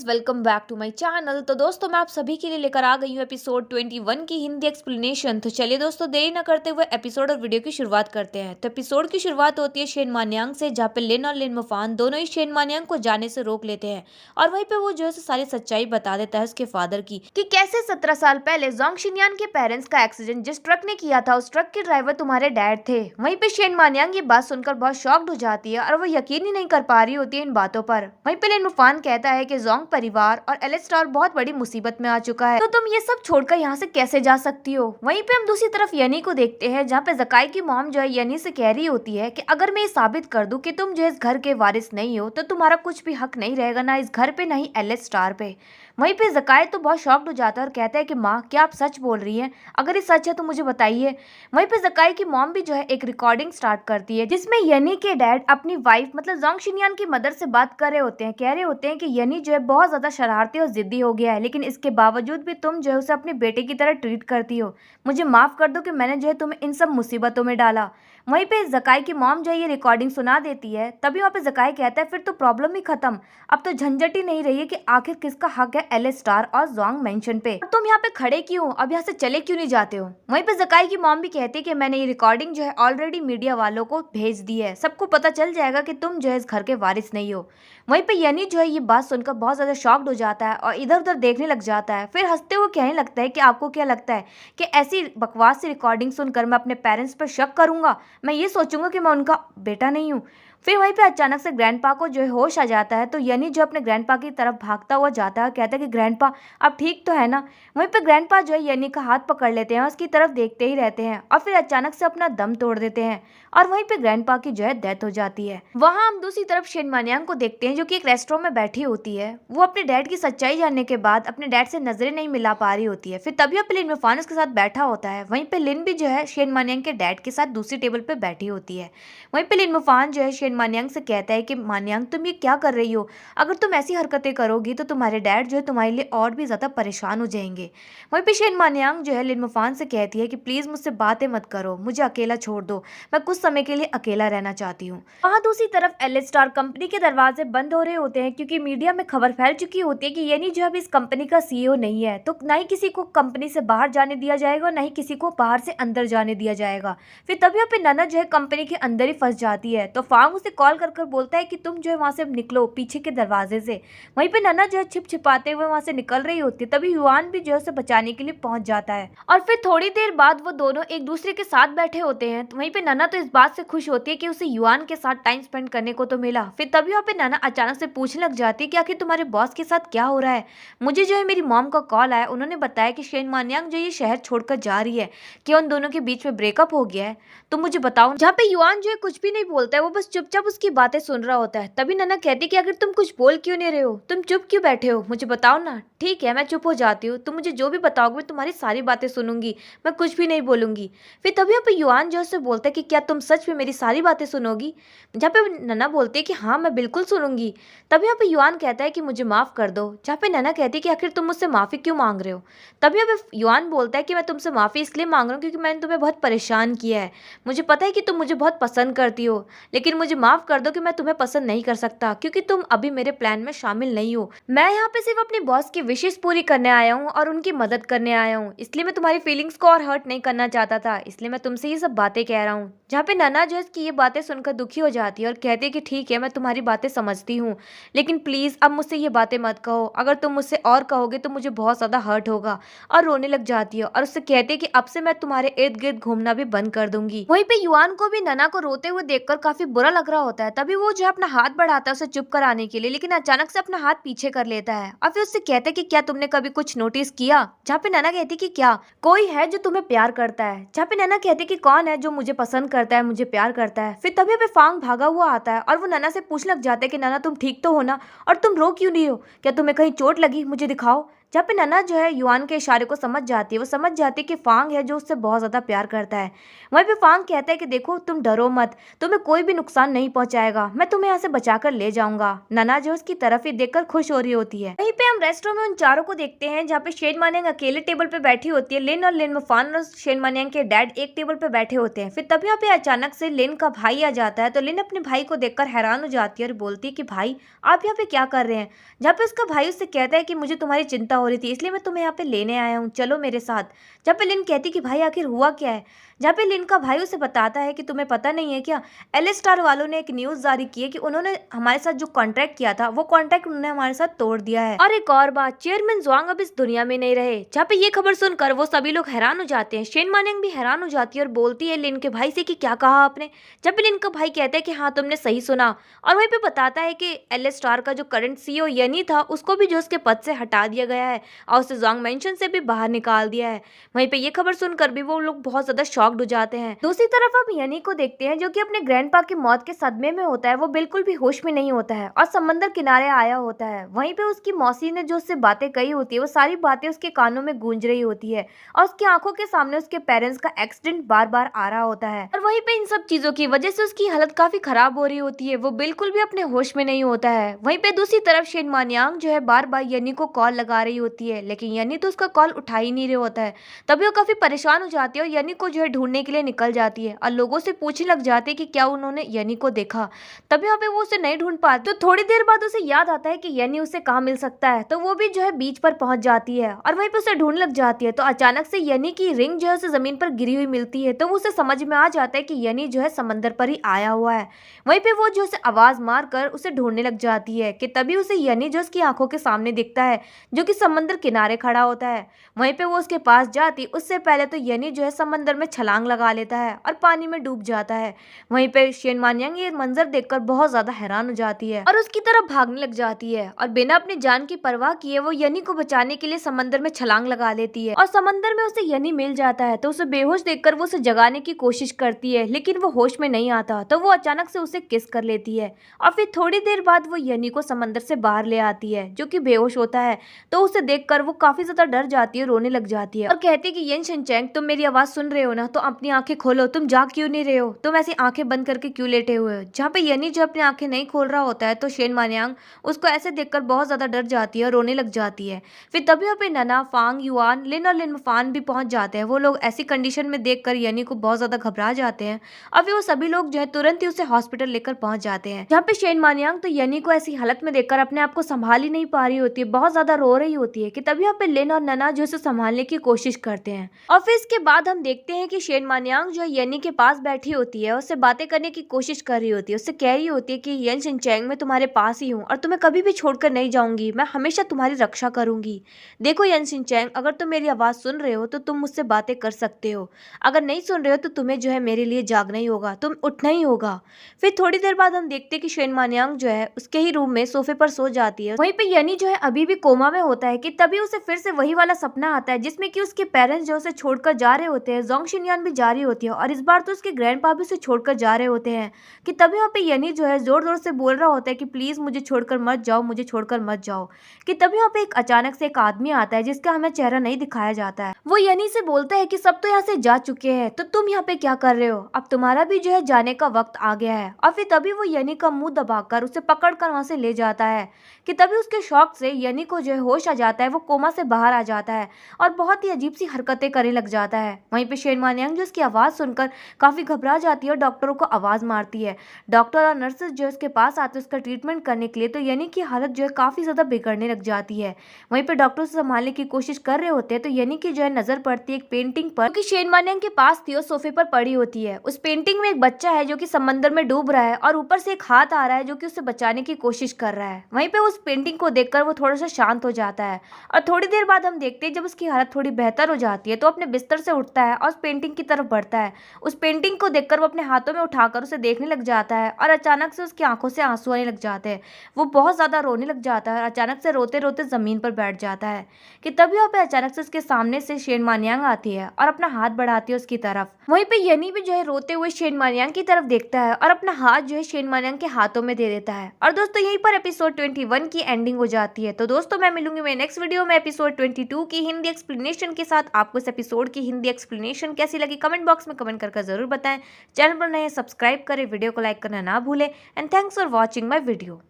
Welcome back to my channel. तो दोस्तों मैं आप सभी के लिए लेकर आ गई हूँ एपिसोड 21 की हिंदी एक्सप्लेनेशन। तो चलिए दोस्तों देरी न करते हुए एपिसोड और वीडियो की शुरुआत करते हैं। तो एपिसोड की शुरुआत होती है शेन मान्यांग से, जहाँ पे लिन और लिन मोफान दोनों ही शेन मान्यांग को जाने से रोक लेते हैं और वहीं पे वो जो है सारी सच्चाई बता देता है उसके फादर की कि कैसे 17 साल पहले जोंग शिनयान के पेरेंट्स का एक्सीडेंट जिस ट्रक ने किया था उस ट्रक के ड्राइवर तुम्हारे डैड थे। वहीं पे शेन मान्यांग ये बात सुनकर बहुत शॉक्ड हो जाती है और वो यकीन ही नहीं कर पा रही होती है इन बातों पर। वहीं पे लिन मोफान कहता है कि जोंग परिवार और एलिस्टार बहुत बड़ी मुसीबत में आ चुका है, तो तुम ये सब छोड़कर यहाँ से कैसे जा सकती हो। वहीं पे हम दूसरी तरफ यनी को देखते हैं, जहाँ पे जकाई की मॉम जो है यनी से कह रही होती है कि अगर मैं ये साबित कर दूं कि तुम जो इस घर के वारिस नहीं हो तो तुम्हारा कुछ भी हक नहीं रहेगा, ना इस घर पे ना ही एलिस्टार पे। वहीं पे जकाई तो बहुत शॉक्ड हो जाता है और कहता है कि माँ क्या आप सच बोल रही हैं, अगर ये सच है तो मुझे बताइए। वहीं पे जकाई की मॉम भी जो है एक रिकॉर्डिंग स्टार्ट करती है जिसमें यनी के डैड अपनी वाइफ मतलब जोंग शिनयान की मदर से बात कर रहे होते हैं, कह रहे होते हैं कि यनी जो है बहुत ज्यादा शरारती और जिद्दी हो गया है, लेकिन इसके बावजूद भी तुम जो है उसे अपने बेटे की तरह ट्रीट करती हो। मुझे माफ कर दो कि मैंने जो है तुम्हें इन सब मुसीबतों में डाला। वहीं पे जकाई की मॉम जो है ये रिकॉर्डिंग सुना देती है। तभी वहाँ पे जकाई कहता है फिर तो प्रॉब्लम ही खत्म, अब तो झंझट ही नहीं रही है कि आखिर किसका हक है एलिस्टार और जोंग मेंशन पे। तुम यहाँ पे खड़े क्यों हो, अब यहाँ से चले क्यों नहीं जाते हो। वहीं पे जकाई की मॉम भी कहती है कि मैंने ये रिकॉर्डिंग जो है ऑलरेडी मीडिया वालों को भेज दी है, सबको पता चल जाएगा कि तुम जो है इस घर के वारिस नहीं हो। वहीं पे यनी जो है ये बात सुनकर बहुत ज्यादा शॉक्ड हो जाता है और इधर उधर देखने लग जाता है। फिर हंसते हुए कहने लगता है कि आपको क्या लगता है कि ऐसी बकवास सी रिकॉर्डिंग सुनकर मैं अपने पेरेंट्स पर शक करूंगा, मैं ये सोचूंगा कि मैं उनका बेटा नहीं हूँ। फिर वहीं पे अचानक से ग्रैंडपा को जो है होश आ जाता है, तो यनी जो अपने ग्रैंडपा की तरफ भागता हुआ जाता है और कहता है कि ग्रैंडपा आप ठीक तो है ना। वहीं पे ग्रैंडपा जो है यनी का हाथ पकड़ लेते हैं और उसकी तरफ देखते ही रहते हैं और फिर अचानक से अपना दम तोड़ देते हैं और वहीं पे ग्रैंडपा की जो है डेथ हो जाती है। वहां हम दूसरी तरफ शेन मान्यांग को देखते हैं जो कि एक रेस्टोरेंट में बैठी होती है। वो अपने डैड की सच्चाई जानने के बाद अपने डैड से नजरें नहीं मिला पा रही होती है। फिर तभी पे लिन मोफान उसके साथ बैठा होता है। वहीं पे लिन भी जो है शेन मान्यांग के डैड के साथ दूसरी टेबल पे बैठी होती है। वहीं पे लिन मोफान जो है शेन मान्यांग से कहता है कि मान्यांग तुम ये क्या कर रही हो, अगर तुम ऐसी हरकतें करोगी तो तुम्हारे डैड जो है तुम्हारे लिए और भी ज्यादा परेशान हो जाएंगे। वहीं पे शेन मान्यांग जो है लिन मोफान से कहती है कि प्लीज मुझसे बातें मत करो, मुझे अकेला छोड़ दो, मैं कुछ समय के लिए अकेला रहना चाहती हूँ। वहाँ दूसरी तरफ एलिस्टार कंपनी के दरवाजे बंद हो रहे होते हैं क्योंकि मीडिया में खबर फैल चुकी होती है कि यनी जो अब इस कंपनी का सीईओ नहीं है, तो ना ही किसी को कंपनी से बाहर जाने दिया जाएगा और ना ही किसी को बाहर से अंदर जाने दिया जाएगा। फिर तभी पे नना जो है कंपनी के अंदर ही फंस जाती है, तो फांग उसे कॉल कर बोलता है कि तुम जो है वहां से निकलो पीछे के दरवाजे से। वहीं पे नना जो है छिप छिपाते हुए वहां से निकल रही होती है, तभी युआन भी जो है उसे बचाने के लिए पहुंच जाता है और फिर थोड़ी देर बाद वो दोनों एक दूसरे के साथ बैठे होते हैं। तो वहीं पे नना तो इस बात से खुश होती है कि उसे युआन के साथ टाइम स्पेंड करने को तो मिला। फिर तभी वहाँ पे नना अचानक से पूछने लग जाती है कि आखिर तुम्हारे बॉस के साथ क्या हो रहा है। मुझे जो है मेरी मॉम का कॉल आया, उन्होंने बताया कि शेन मान्यांग जो ये शहर छोड़कर जा रही है, कि उन दोनों के बीच में ब्रेकअप हो गया है, तो मुझे बताओ। जहाँ पे युआन जो है कुछ भी नहीं बोलता है, वो बस चुपचाप उसकी बातें सुन रहा होता है। तभी नना कहती है कि अगर तुम कुछ बोल क्यों नहीं रहे हो, तुम चुप क्यों बैठे हो, मुझे बताओ ना। ठीक है मैं चुप हो जाती हूँ, तुम मुझे जो भी बताओगे मैं तुम्हारी सारी बातें सुनूंगी, मैं कुछ भी नहीं बोलूंगी। फिर तभी यहाँ पे युआन जो उससे बोलता है कि क्या तुम सच में मेरी सारी बातें सुनोगी। जहाँ पे नना बोलती है कि हाँ मैं बिल्कुल सुनूंगी। तभी यहाँ पे युआन कहता है कि मुझे माफ कर दो। जहाँ पे नना कहती है कि आखिर तुम मुझसे माफी क्यों मांग रहे हो। तभी यहाँ पे युआन बोलता है कि मैं तुमसे माफी इसलिए मांग रहा हूँ क्योंकि मैंने तुम्हें बहुत परेशान किया है। मुझे पता है कि तुम मुझे बहुत पसंद करती हो, लेकिन मुझे माफ कर दो कि मैं तुम्हें पसंद नहीं कर सकता क्योंकि तुम अभी मेरे प्लान में शामिल नहीं हो। मैं यहाँ पे सिर्फ अपने बॉस की विशेष पूरी करने आया हूँ और उनकी मदद करने आया हूँ, इसलिए मैं तुम्हारी फीलिंग्स को और हर्ट नहीं करना चाहता था, इसलिए मैं तुमसे ये सब बातें कह रहा हूँ। जहाँ पे नना जो है इसकी ये बातें सुनकर दुखी हो जाती है और कहती है कि ठीक है मैं तुम्हारी बातें समझती हूँ, लेकिन प्लीज अब मुझसे ये बातें मत कहो, अगर तुम मुझसे और कहोगे तो मुझे बहुत ज्यादा हर्ट होगा। और रोने लग जाती है और उससे कहती है कि अब से मैं तुम्हारे इर्द गिर्द घूमना भी बंद कर दूंगी। वहीं पे युआन को भी नना को रोते हुए देखकर काफी बुरा लग रहा होता है। तभी वो जो है अपना हाथ बढ़ाता है उसे चुप कराने के लिए, लेकिन अचानक से अपना हाथ पीछे कर लेता है और फिर उससे कहता है कि क्या तुमने कभी कुछ नोटिस किया। जहाँ पे नना कहती कि क्या कोई है जो तुम्हें प्यार करता है। जहाँ पे नना कहती कि कौन है जो मुझे पसंद करता है, मुझे प्यार करता है। फिर तभी पे फांग भागा हुआ आता है और वो नना से पूछने लग जाता है कि नना तुम ठीक तो हो ना, और तुम रो क्यों नहीं हो, क्या तुम्हें कहीं चोट लगी, मुझे दिखाओ। जहाँ पे नना जो है युआन के इशारे को समझ जाती है। वो समझ जाती है कि फांग है जो उससे बहुत ज्यादा प्यार करता है। वहीं पे फांग कहता है कि देखो तुम डरो मत, तुम्हें कोई भी नुकसान नहीं पहुंचाएगा, मैं तुम्हें यहाँ से बचाकर ले जाऊंगा। नना जो उसकी तरफ ही देखकर खुश हो रही होती है। वहीं पे हम रेस्टोरेंट में उन चारों को देखते हैं जहाँ पे शेन मानियांग अकेले टेबल पे बैठी होती है। लिन और लिन मुफान और शेन मानियांग के डैड एक टेबल पे बैठे होते हैं। फिर तभी यहाँ पे अचानक से लिन का भाई आ जाता है। तो लिन अपने भाई को देखकर हैरान हो जाती है और बोलती है कि भाई आप यहाँ पे क्या कर रहे हैं। जहाँ पे उसका भाई उससे कहता है कि मुझे तुम्हारी चिंता हो रही थी इसलिए मैं तुम्हें यहाँ पे लेने आया हूँ, चलो मेरे साथ। जहाँ पे लिन कहती कि भाई आखिर हुआ क्या है। जहाँ पे लिन का भाई उसे बताता है कि तुम्हें पता नहीं है क्या, एल स्टार वालों ने एक न्यूज जारी की है कि उन्होंने हमारे साथ जो कॉन्ट्रैक्ट किया था वो कॉन्ट्रैक्ट उन्होंने हमारे साथ तोड़ दिया है। और एक और बात, चेयरमैन ज्वांग अब इस दुनिया में नहीं रहे। जहाँ पे ये खबर सुनकर वो सभी लोग हैरान हो जाते हैं। शेन मानियांग भी हैरान हो जाती है और बोलती है लिन के भाई से कि क्या कहा आपने। जब भी लिन का भाई कहता है कि हाँ तुमने सही सुना, और वहीं पे बताता है कि एल स्टार का जो करंट सीईओ यनी था उसको भी जो उसके पद से हटा दिया गया है और उसे ज्वांग मेंशन से भी बाहर निकाल दिया है। वहीं पे ये खबर सुनकर भी वो लोग बहुत ज्यादा शॉक्ड हो जाते हैं। दूसरी तरफ हम यनी को देखते हैं जो कि अपने ग्रैंडपा की मौत के सदमे में होता है। वो बिल्कुल भी होश में नहीं होता है और समंदर किनारे आया होता है। वहीं पे उसकी मौसी ने जो उससे बातें कही होती है वो सारी बातें उसके कानों में गूंज रही होती है और उसकी आंखों के सामने उसके पेरेंट्स का एक्सीडेंट बार बार आ रहा होता है। और वहीं पे इन सब चीजों की वजह से उसकी हालत काफी खराब हो रही होती है। वो बिल्कुल भी अपने होश में नहीं होता है। वहीं पे दूसरी तरफ शेन मानियांग जो है बार बार यनी को कॉल लगा रही होती है लेकिन यनी तो उसका कॉल उठा ही नहीं रहा होता है। तभी वो काफी परेशान हो जाती है और यनी को जो है ढूंढने के लिए निकल जाती है और लोगों से पूछने लग जाते हैं कि क्या उन्होंने यनी को देखा। तभी यहाँ पे वो उसे नहीं ढूंढ पाती। तो थोड़ी देर बाद उसे याद आता है कि यनी उसे कहाँ मिल सकता है। तो वो भी जो है बीच पर पहुंच जाती है और वहीं पे उसे ढूंढने लग जाती है। तो अचानक से यनी की रिंग जो है उसे जमीन पर गिरी हुई मिलती है। तो वो उसे समझ में आ जाता है कि यनी जो है समंदर पर ही आया हुआ है। वहीं पे वो जो उसे आवाज मार कर उसे ढूंढने लग जाती है कि तभी उसे यनी जो उसकी आंखों के सामने दिखता है जो कि समंदर किनारे खड़ा होता है। वहीं पे वो उसके पास जाती उससे पहले तो यनी जो है समंदर में छलांग लगा लेता है और पानी में डूब जाता है। वहीं पे शेन मानियांग ये मंजर देखकर बहुत ज्यादा हैरान हो जाती है और उसकी तरफ भागने लग जाती है और बिना अपनी जान की परवाह किए वो यनी को बचाने के लिए समंदर में छलांग लगा लेती है और समंदर में उसे यनी मिल जाता है। तो उसे बेहोश देखकर वो उसे जगाने की कोशिश करती है लेकिन वो होश में नहीं आता। तो वो अचानक से उसे किस कर लेती है और फिर थोड़ी देर बाद वो यनी को समंदर से बाहर ले आती है जो कि बेहोश होता है। तो उसे देखकर वो काफी ज्यादा डर जाती है, रोने लग जाती है और कहती है कि येन शिनचैंग तुम मेरी आवाज सुन रहे हो ना, तो अपनी आंखें खोलो, तुम जाग क्यों नहीं रहे हो, तुम ऐसी आंखें बंद करके क्यों लेटे हुए हो। जहाँ पे यनी जो अपनी आंखें नहीं खोल रहा होता है तो शेन मानियांग उसको ऐसे देखकर बहुत ज्यादा डर जाती है और रोने लग जाती है। फिर तभी यहाँ पे नना, फांग, युआन, लिन और लिनफान भी पहुंच जाते हैं। वो लोग ऐसी कंडीशन में देखकर यनी को बहुत ज्यादा घबरा जाते हैं और फिर वो सभी लोग जो है तुरंत ही उसे हॉस्पिटल लेकर पहुंच जाते हैं। जहाँ पे शेन मानियांग तो यनी को ऐसी हालत में देखकर अपने आप को संभाल ही नहीं पा रही होती है, बहुत ज्यादा रो रही होती है कि तभी यहाँ पे लिन और नना जो उसे संभालने की कोशिश करते हैं। और फिर इसके बाद हम देखते हैं कि शेन मानियांग जो है यनी के पास बैठी होती है, उससे बातें करने की कोशिश कर रही होती है, उससे कह रही होती है कि येन शिनचैंग मैं तुम्हारे पास ही हूँ और तुम्हें कभी भी छोड़कर नहीं जाऊंगी, मैं हमेशा तुम्हारी रक्षा करूंगी। देखो येन शिनचैंग, अगर तुम मेरी आवाज सुन रहे हो तो तुम मुझसे बातें कर सकते हो, अगर नहीं सुन रहे हो तो तुम्हें जो है मेरे लिए जागना ही होगा, तुम उठना ही होगा। फिर थोड़ी देर बाद हम देखते हैं कि शेन मानियांग जो है उसके ही रूम में सोफे पर सो जाती है। वहीं पे यनी जो है अभी भी कोमा में होता है कि तभी उसे फिर से वही वाला सपना आता है जिसमें कि उसके पेरेंट्स जो उसे छोड़कर जा रहे होते हैं। जोंग शिनयान भी जा रही होती है और इस बार तो उसके ग्रैंडपा भी उसे छोड़कर जा रहे होते हैं कि तभी वहाँ पे यनी जो है जोर जोर से बोल रहा होता है कि प्लीज मुझे छोड़कर मत जाओ, मुझे छोड़कर मत जाओ। कि तभी वहाँ पे एक अचानक से एक आदमी आता है जिसका हमें चेहरा नहीं दिखाया जाता है। वो यनी से बोलता है कि सब तो यहाँ से जा चुके हैं तो तुम यहाँ पे क्या कर रहे हो, अब तुम्हारा भी जो है जाने का वक्त आ गया है। और फिर तभी वो यनी का मुंह दबाकर उसे पकड़कर वहां से ले जाता है कि तभी उसके शौक से यनी को जो है होश आ जाता है, वो कोमा से बाहर आ जाता है और बहुत ही अजीब सी हरकतें करने लग जाता है। वहीं पे शेन मानियांग जो उसकी आवाज सुनकर काफी घबरा जाती है और डॉक्टरों को आवाज मारती है। डॉक्टर और नर्सेज जो उसके पास आते हैं उसका ट्रीटमेंट करने के लिए, तो यनी की हालत जो है काफी ज्यादा बिगड़ने लग जाती है। वहीं पे डॉक्टर उसे संभालने की कोशिश कर रहे होते हैं तो यनी की जो है नजर पड़ती है एक पेंटिंग पर कि शेन मानियांग के पास थी और सोफे पर पड़ी होती है। उस पेंटिंग में एक बच्चा है जो कि समंदर में डूब रहा है और ऊपर से एक हाथ आ रहा है जो कि उसे बचाने की कोशिश कर रहा है। वहीं पे उस पेंटिंग को देखकर वो थोड़ा सा शांत हो जाता है और थोड़ी देर बाद हम देखते हैं जब उसकी हालत थोड़ी बेहतर हो जाती है तो अपने बिस्तर से उठता है और उस पेंटिंग की तरफ बढ़ता है। उस पेंटिंग को देखकर वो अपने हाथों में उठाकर उसे देखने लग जाता है और अचानक से उसकी आंखों से आंसू आने लग जाते हैं। वो बहुत ज्यादा रोने लग जाता है और अचानक से रोते रोते जमीन पर बैठ जाता है कि तभी वहाँ पे अचानक से उसके सामने से शेन मानियांग आती है और अपना हाथ बढ़ाती है उसकी तरफ। वहीं पे यनी भी जो है रोते हुए शेन मानियांग की तरफ देखता है और अपना हाथ जो है शेन मानियांग के हाथों में दे देता है। और दोस्तों यहीं पर एपिसोड 21 की एंडिंग हो जाती है। तो दोस्तों मैं मिलूंगी नेक्स्ट वीडियो में एपिसोड 22 की हिंदी एक्सप्लेनेशन के साथ। आपको इस एपिसोड की हिंदी एक्सप्लेनेशन कैसी लगी कमेंट बॉक्स में कमेंट करके जरूर बताएं। चैनल पर नए सब्सक्राइब करें, वीडियो को लाइक करना ना भूलें and thanks for watching my video.